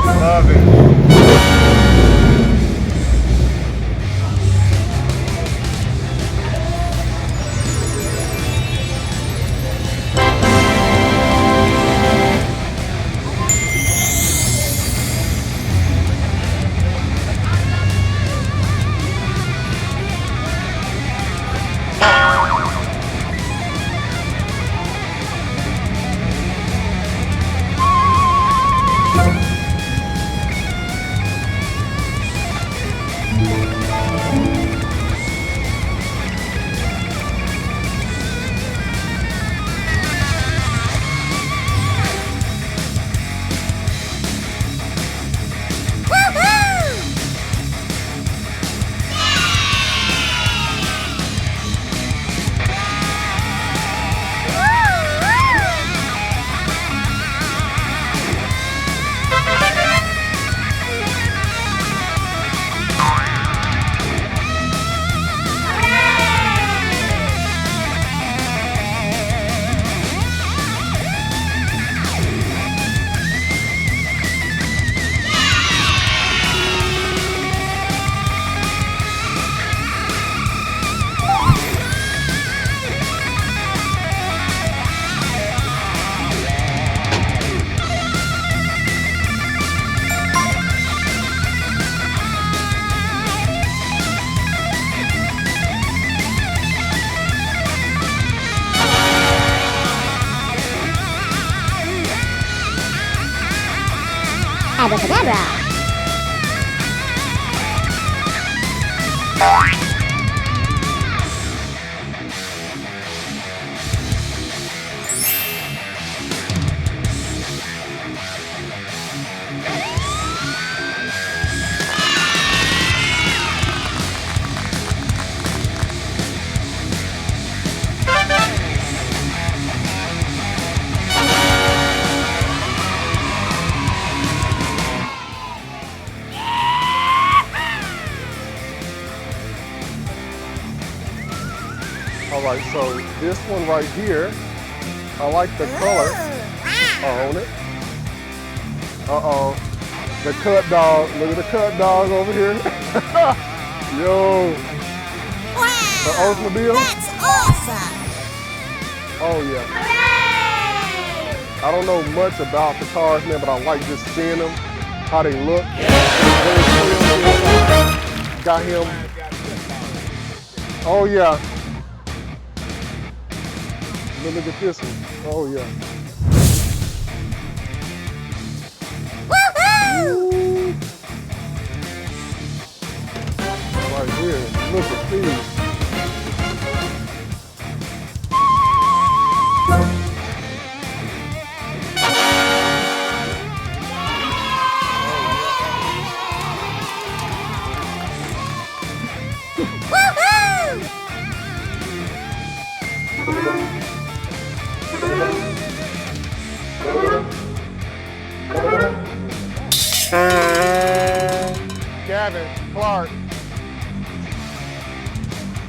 Love it. Abracadabra! All right, so this one right here, I like the color on it. Uh-oh, the cut dog, look at the cut dog over here. Yo, Wow! the Oldsmobile. That's awesome! Oh yeah. Hooray! I don't know much about the cars, man, but I like just seeing them, how they look. Got him. Oh yeah. Look at this one. Oh yeah. Woohoo! Right here. Look at these. Gavin, Clark.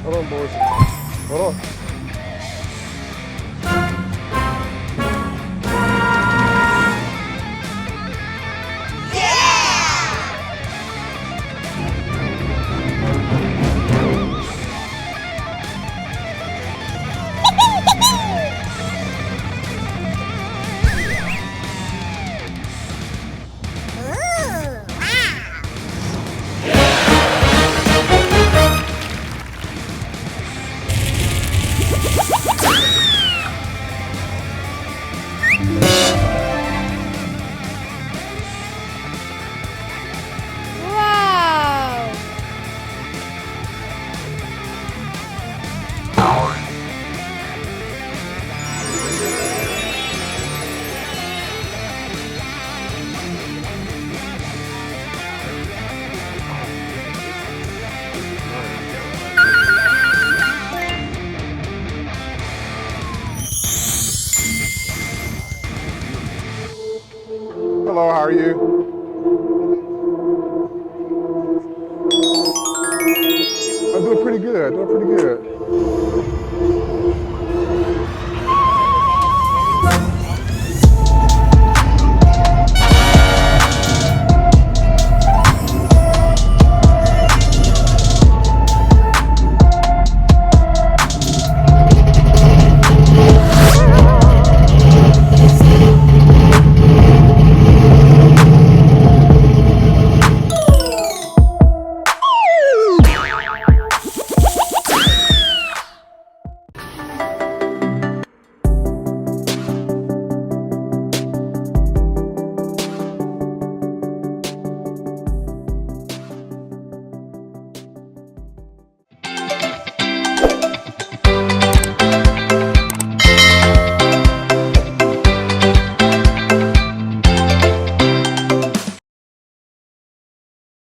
Hold on, boys. Hold on. Hello, how are you? I'm doing pretty good,